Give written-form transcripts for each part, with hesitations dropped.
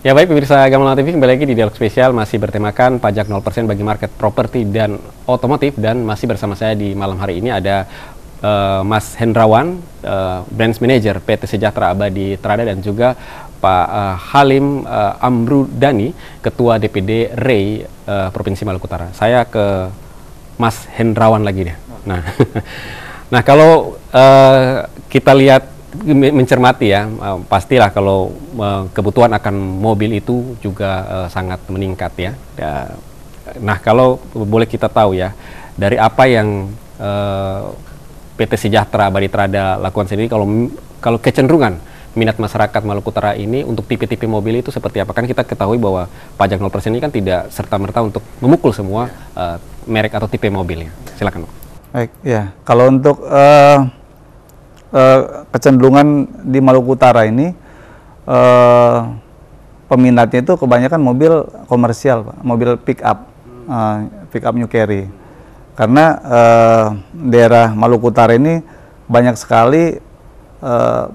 Ya baik pemirsa Gamelan TV, kembali lagi di Dialog Spesial, masih bertemakan pajak 0% bagi market properti dan otomotif, dan masih bersama saya di malam hari ini ada Mas Hendrawan, Branch Manager PT Sejahtera Abadi Trada, dan juga Pak Halim Amrudani, Ketua DPD REI Provinsi Maluku Utara. Saya ke Mas Hendrawan lagi deh. Nah, kalau kita lihat mencermati ya, pastilah kalau kebutuhan akan mobil itu juga sangat meningkat ya. Nah, kalau boleh kita tahu ya, dari apa yang PT Sejahtera Abadi Trada lakukan sendiri, kalau kecenderungan minat masyarakat Maluku Utara ini untuk tipe-tipe mobil itu seperti apa? Kan kita ketahui bahwa pajak 0% ini kan tidak serta-merta untuk memukul semua merek atau tipe mobilnya. Silakan, Pak. Baik, ya. Kalau untuk kecenderungan di Maluku Utara ini, peminatnya itu kebanyakan mobil komersial, Pak. Mobil pick up new carry. Karena daerah Maluku Utara ini banyak sekali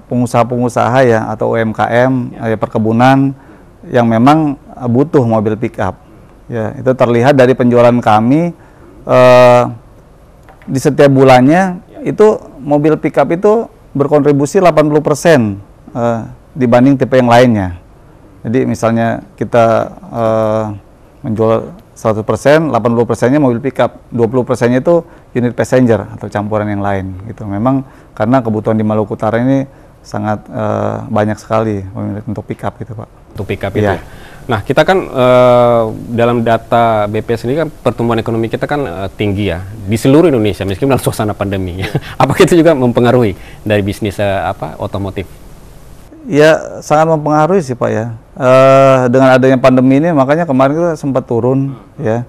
pengusaha-pengusaha ya, atau UMKM, perkebunan yang memang butuh mobil pick up. Ya, itu terlihat dari penjualan kami di setiap bulannya. Itu mobil pickup itu berkontribusi 80% dibanding tipe yang lainnya. Jadi misalnya kita menjual 100%, 80%-nya mobil pickup, 20%-nya itu unit passenger atau campuran yang lain gitu. Memang karena kebutuhan di Maluku Utara ini sangat banyak sekali untuk pickup gitu, Pak. Untuk pickup itu. Ya. Nah, kita kan dalam data BPS ini kan pertumbuhan ekonomi kita kan tinggi ya di seluruh Indonesia meskipun dalam suasana pandemi. Apakah itu juga mempengaruhi dari bisnis otomotif? Ya, sangat mempengaruhi sih, Pak ya. Dengan adanya pandemi ini makanya kemarin kita sempat turun ya.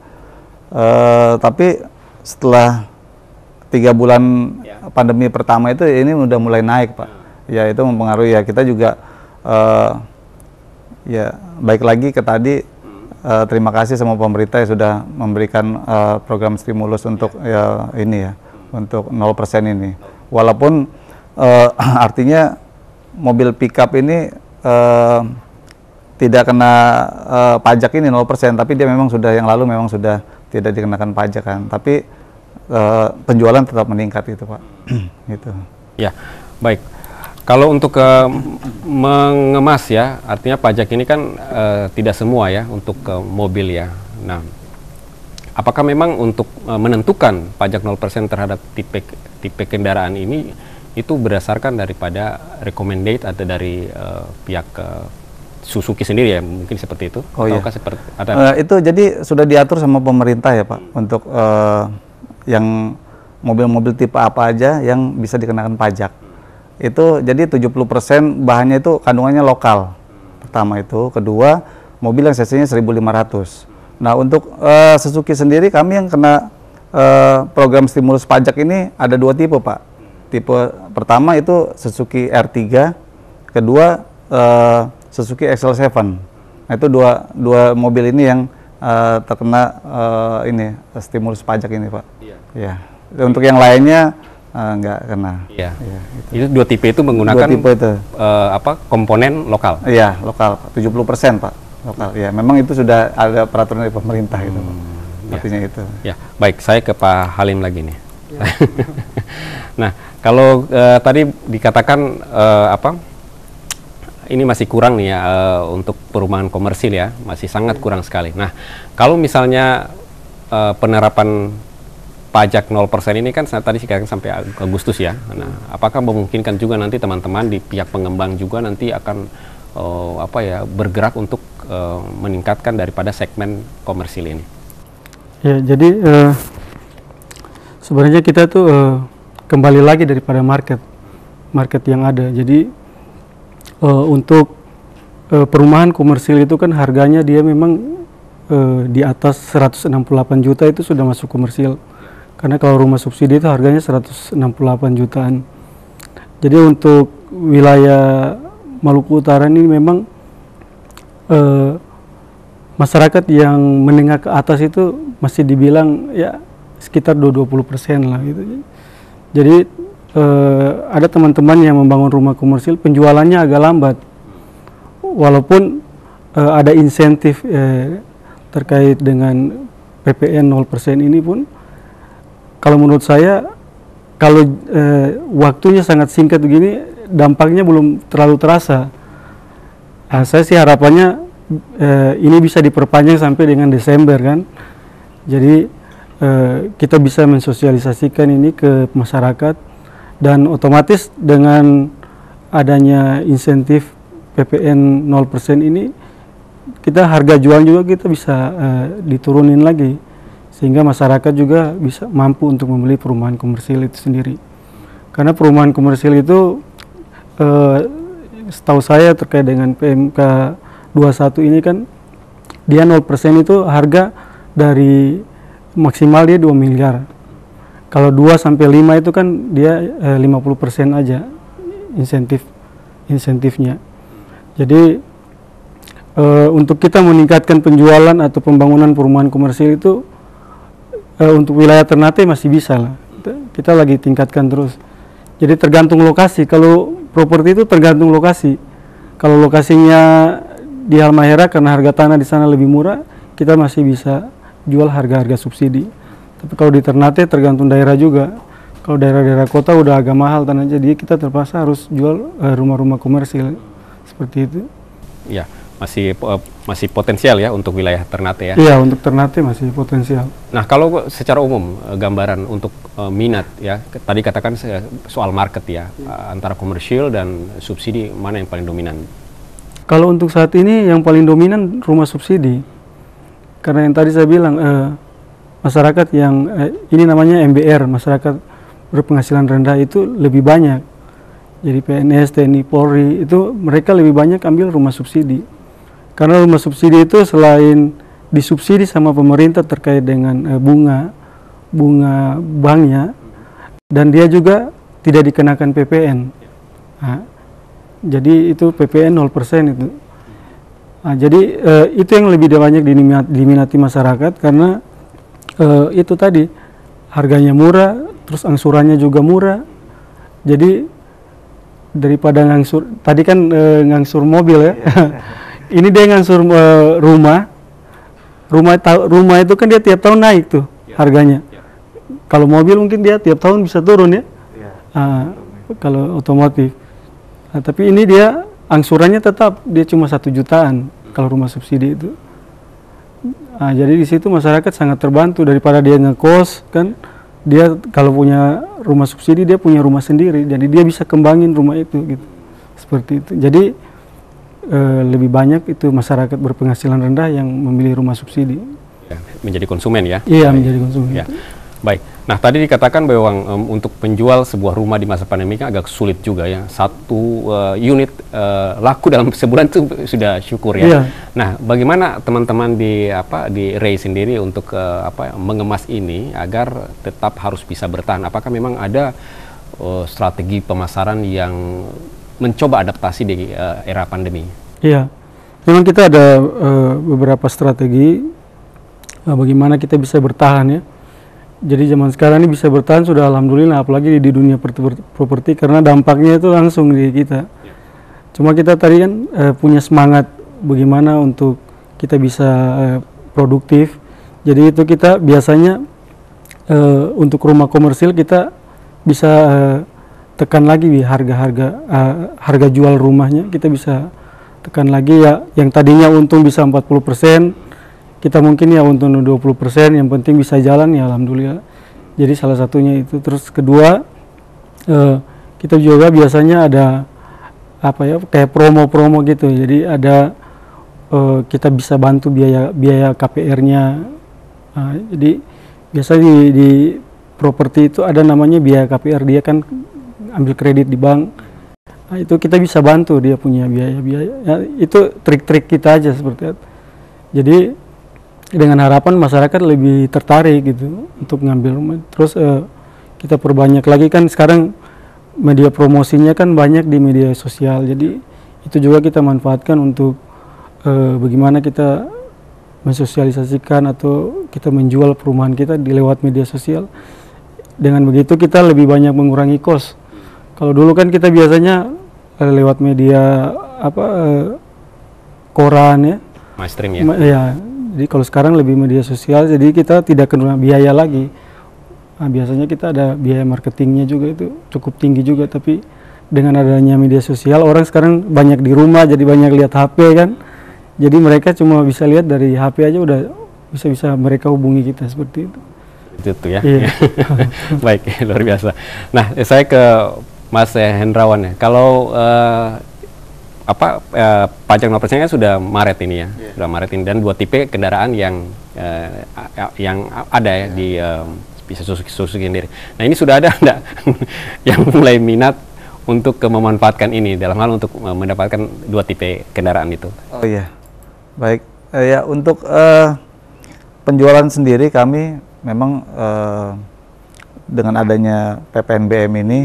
Tapi setelah 3 bulan pandemi pertama itu ini udah mulai naik, Pak. Ya, itu mempengaruhi ya. Kita juga ya, baik lagi ke tadi, terima kasih sama pemerintah yang sudah memberikan program stimulus untuk ini ya, untuk 0% ini. Walaupun artinya mobil pickup ini tidak kena pajak ini 0%, tapi dia memang sudah yang lalu memang sudah tidak dikenakan pajak kan. Tapi penjualan tetap meningkat gitu, Pak. Gitu. Ya, baik. Kalau untuk mengemas ya, artinya pajak ini kan tidak semua ya untuk mobil ya. Nah, apakah memang untuk menentukan pajak 0% terhadap tipe kendaraan ini itu berdasarkan daripada recommended atau dari pihak Suzuki sendiri ya, mungkin seperti itu? Oh iya. Seperti, ada? Itu jadi sudah diatur sama pemerintah ya, Pak, untuk yang mobil-mobil tipe apa aja yang bisa dikenakan pajak. Itu jadi 70% bahannya itu kandungannya lokal. Pertama itu, kedua mobil yang cc-nya 1.500. Nah, untuk Suzuki sendiri kami yang kena program stimulus pajak ini ada 2 tipe, Pak. Tipe pertama itu Suzuki R3, kedua Suzuki XL7. Nah, itu dua mobil ini yang terkena ini stimulus pajak ini, Pak. Iya. Ya. Untuk yang lainnya nggak kena. Iya. Ya, itu 2 tipe itu menggunakan 2 tipe itu. Komponen lokal. Iya, lokal, Pak. 70%, Pak. Lokal. Ya, memang itu sudah ada peraturan dari pemerintah itu, Pak. Artinya itu. Ya, baik. Saya ke Pak Halim lagi nih. Ya. Nah, kalau tadi dikatakan ini masih kurang nih ya untuk perumahan komersil ya, masih sangat kurang sekali. Nah, kalau misalnya penerapan pajak 0% ini kan tadi sampai Agustus ya. Nah, apakah memungkinkan juga nanti teman-teman di pihak pengembang juga nanti akan bergerak untuk meningkatkan daripada segmen komersil ini? Ya, jadi sebenarnya kita tuh kembali lagi daripada market yang ada. Jadi untuk perumahan komersil itu kan harganya dia memang di atas 168 juta itu sudah masuk komersil. Karena kalau rumah subsidi itu harganya 168 jutaan. Jadi untuk wilayah Maluku Utara ini memang masyarakat yang menengah ke atas itu masih dibilang ya sekitar 20% lah gitu. Jadi ada teman-teman yang membangun rumah komersil penjualannya agak lambat. Walaupun ada insentif terkait dengan PPN 0% ini pun, kalau menurut saya, kalau waktunya sangat singkat begini, dampaknya belum terlalu terasa. Saya sih harapannya ini bisa diperpanjang sampai dengan Desember kan. Jadi kita bisa mensosialisasikan ini ke masyarakat, dan otomatis dengan adanya insentif PPN 0% ini, kita harga jual juga kita bisa diturunin lagi, sehingga masyarakat juga bisa mampu untuk membeli perumahan komersil itu sendiri. Karena perumahan komersil itu setahu saya terkait dengan PMK 21 ini kan, dia 0% itu harga dari maksimal dia 2 miliar. Kalau 2 sampai 5 itu kan dia 50% aja insentifnya. Jadi untuk kita meningkatkan penjualan atau pembangunan perumahan komersil itu untuk wilayah Ternate masih bisa lah. Kita lagi tingkatkan terus. Jadi tergantung lokasi. Kalau properti itu tergantung lokasi. Kalau lokasinya di Halmahera karena harga tanah di sana lebih murah, kita masih bisa jual harga-harga subsidi. Tapi kalau di Ternate tergantung daerah juga. Kalau daerah-daerah kota udah agak mahal tanah, jadi kita terpaksa harus jual rumah-rumah komersil seperti itu. Ya, masih potensial ya untuk wilayah Ternate ya. Iya, untuk Ternate masih potensial. Nah, kalau secara umum gambaran untuk minat ya, tadi katakan soal market ya, antara komersil dan subsidi, mana yang paling dominan? Kalau untuk saat ini yang paling dominan rumah subsidi. Karena yang tadi saya bilang, masyarakat yang ini namanya MBR, masyarakat berpenghasilan rendah itu lebih banyak. Jadi PNS, TNI, Polri itu mereka lebih banyak ambil rumah subsidi. Karena rumah subsidi itu selain disubsidi sama pemerintah terkait dengan bunga banknya, dan dia juga tidak dikenakan PPN. Nah, jadi itu PPN 0% itu. Nah, jadi itu yang lebih banyak diminati masyarakat, karena itu tadi harganya murah, terus angsurannya juga murah. Jadi daripada ngangsur, tadi kan ngangsur mobil ya, ini dia ngangsur rumah itu kan dia tiap tahun naik tuh harganya. Kalau mobil mungkin dia tiap tahun bisa turun ya, kalau otomotif. Nah, tapi ini dia angsurannya tetap dia cuma 1 jutaan kalau rumah subsidi itu. Nah, jadi di situ masyarakat sangat terbantu daripada dia ngekos kan. Dia kalau punya rumah subsidi, dia punya rumah sendiri, jadi dia bisa kembangin rumah itu gitu. Seperti itu. Jadi lebih banyak itu masyarakat berpenghasilan rendah yang memilih rumah subsidi. Ya, menjadi konsumen ya? Iya, menjadi konsumen. Ya. Baik. Nah, tadi dikatakan bahwa untuk penjual sebuah rumah di masa pandemi kan agak sulit juga ya. Satu unit laku dalam sebulan itu sudah syukur ya. Iya. Nah, bagaimana teman-teman di Ray sendiri untuk mengemas ini agar tetap harus bisa bertahan? Apakah memang ada strategi pemasaran yang mencoba adaptasi di era pandemi? Iya. Memang kita ada beberapa strategi bagaimana kita bisa bertahan ya. Jadi zaman sekarang ini bisa bertahan sudah alhamdulillah, apalagi di dunia properti karena dampaknya itu langsung di kita. Cuma kita tadi kan punya semangat bagaimana untuk kita bisa produktif. Jadi itu kita biasanya untuk rumah komersil kita bisa tekan lagi di harga jual rumahnya, kita bisa tekan lagi ya, yang tadinya untung bisa 40%. Kita mungkin ya untung 20%, yang penting bisa jalan ya alhamdulillah. Jadi salah satunya itu. Terus kedua, kita juga biasanya ada kayak promo-promo gitu. Jadi ada kita bisa bantu biaya KPR-nya. Jadi biasa di properti itu ada namanya biaya KPR, dia kan ambil kredit di bank. Nah, itu kita bisa bantu dia punya biaya. Ya, itu trik-trik kita aja seperti itu. Jadi dengan harapan masyarakat lebih tertarik gitu untuk ngambil rumah. Terus kita perbanyak lagi kan sekarang media promosinya kan banyak di media sosial. Jadi itu juga kita manfaatkan untuk bagaimana kita mensosialisasikan atau kita menjual perumahan kita di lewat media sosial. Dengan begitu kita lebih banyak mengurangi kos. Kalau dulu kan kita biasanya lewat media koran ya. Mainstream ya. Ya, jadi kalau sekarang lebih media sosial, jadi kita tidak kena biaya lagi. Nah, biasanya kita ada biaya marketingnya juga itu cukup tinggi juga, tapi dengan adanya media sosial orang sekarang banyak di rumah, jadi banyak lihat HP kan. Jadi mereka cuma bisa lihat dari HP aja udah bisa mereka hubungi kita seperti itu. Itu ya. Iya. Baik, luar biasa. Nah, saya ke Mas Hendrawan ya. Kalau pajak 0% sudah Maret ini ya, sudah Maret ini, dan 2 tipe kendaraan yang ada ya di bisa Suzuki sendiri. Nah, ini sudah ada enggak yang mulai minat untuk memanfaatkan ini dalam hal untuk mendapatkan 2 tipe kendaraan itu? Oh iya, baik. Ya untuk penjualan sendiri kami memang dengan adanya PPNBM ini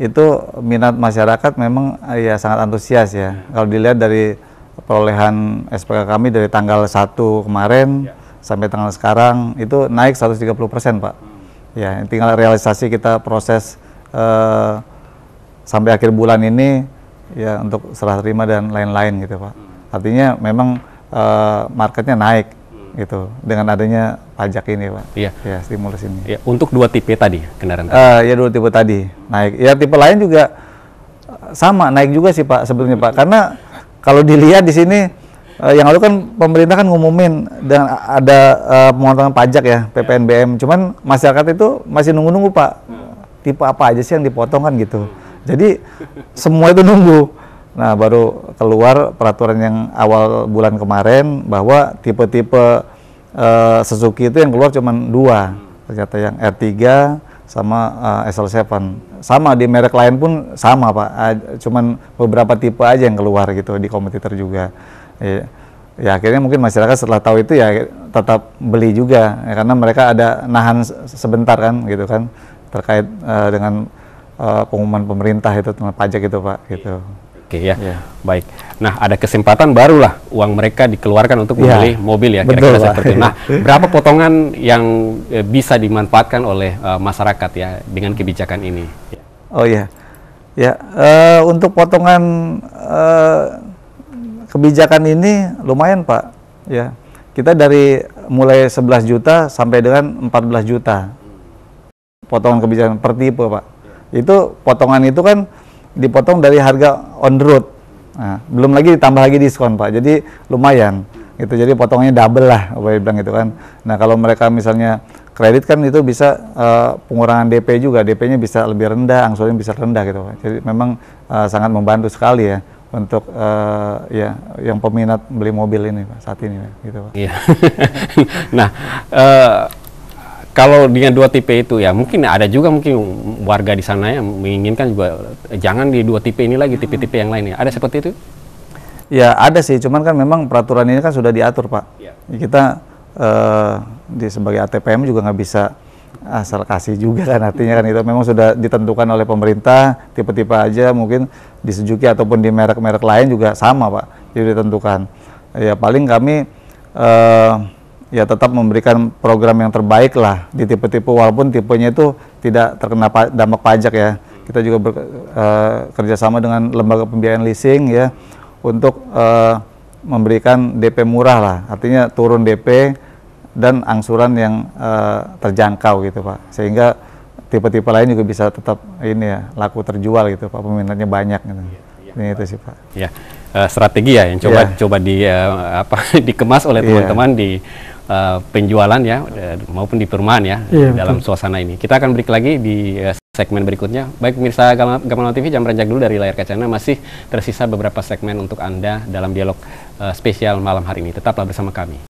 itu minat masyarakat memang ya sangat antusias ya. Kalau dilihat dari perolehan SPK kami dari tanggal 1 kemarin sampai tanggal sekarang itu naik 130%, Pak. Ya, tinggal realisasi kita proses sampai akhir bulan ini ya untuk serah terima dan lain-lain gitu, Pak. Artinya memang marketnya naik gitu dengan adanya pajak ini, Pak. Iya. Ya, stimulus ini. Ya, untuk 2 tipe tadi kendaraan. Ya 2 tipe tadi naik. Ya tipe lain juga sama naik juga sih, Pak, sebetulnya, Pak. Karena kalau dilihat di sini yang lalu kan pemerintah kan ngumumin dan ada pemotongan pajak ya PPNBM. Cuman masyarakat itu masih nunggu-nunggu, Pak. Tipe apa aja sih yang dipotong kan gitu. Jadi semua itu nunggu. Nah, baru keluar peraturan yang awal bulan kemarin bahwa tipe-tipe Suzuki itu yang keluar cuma 2. Ternyata yang R3 sama SL7. Sama di merek lain pun sama, Pak. Cuman beberapa tipe aja yang keluar gitu di kompetitor juga. Ya akhirnya mungkin masyarakat setelah tahu itu ya tetap beli juga ya, karena mereka ada nahan sebentar kan gitu kan terkait dengan pengumuman pemerintah itu tentang pajak itu, Pak, gitu. Oke ya. Baik. Nah, ada kesempatan barulah uang mereka dikeluarkan untuk membeli mobil ya, kira-kira seperti itu. Nah, berapa potongan yang bisa dimanfaatkan oleh masyarakat ya dengan kebijakan ini? Oh iya, ya untuk potongan kebijakan ini lumayan, Pak. Ya, kita dari mulai 11 juta sampai dengan 14 juta potongan kebijakan per tipe, Pak. Itu potongan itu kan dipotong dari harga on the road. Nah, belum lagi ditambah lagi diskon, Pak. Jadi lumayan. Gitu. Jadi potongannya double lah, apa bilang gitu kan. Nah, kalau mereka misalnya kredit kan itu bisa pengurangan DP juga. DP-nya bisa lebih rendah, angsurannya bisa rendah gitu, Pak. Jadi memang sangat membantu sekali ya untuk ya yang peminat beli mobil ini, Pak, saat ini gitu, Pak. Iya. Nah, kalau dengan 2 tipe itu ya mungkin ada juga mungkin warga di sana yang menginginkan juga jangan di 2 tipe ini lagi, tipe-tipe yang lainnya. Ada seperti itu? Ya ada sih, cuman kan memang peraturan ini kan sudah diatur, Pak. Ya. Kita sebagai ATPM juga nggak bisa asal kasih juga kan, artinya kan itu memang sudah ditentukan oleh pemerintah, tipe-tipe aja mungkin di Suzuki ataupun di merek-merek lain juga sama, Pak, jadi ditentukan. Ya paling kami ya tetap memberikan program yang terbaik lah di tipe-tipe walaupun tipenya itu tidak terkena dampak pajak ya. Kita juga kerjasama dengan lembaga pembiayaan leasing ya untuk memberikan DP murah lah, artinya turun DP dan angsuran yang terjangkau gitu, Pak, sehingga tipe-tipe lain juga bisa tetap ini ya laku terjual gitu, Pak, peminatnya banyak gitu. Ini itu sih, Pak. Ya, strategi ya yang coba dikemas oleh teman-teman di penjualan ya maupun di perumahan ya dalam suasana ini. Kita akan break lagi di segmen berikutnya. Baik pemirsa Gamal TV, jangan beranjak dulu dari layar kacanya, masih tersisa beberapa segmen untuk Anda dalam dialog spesial malam hari ini. Tetaplah bersama kami.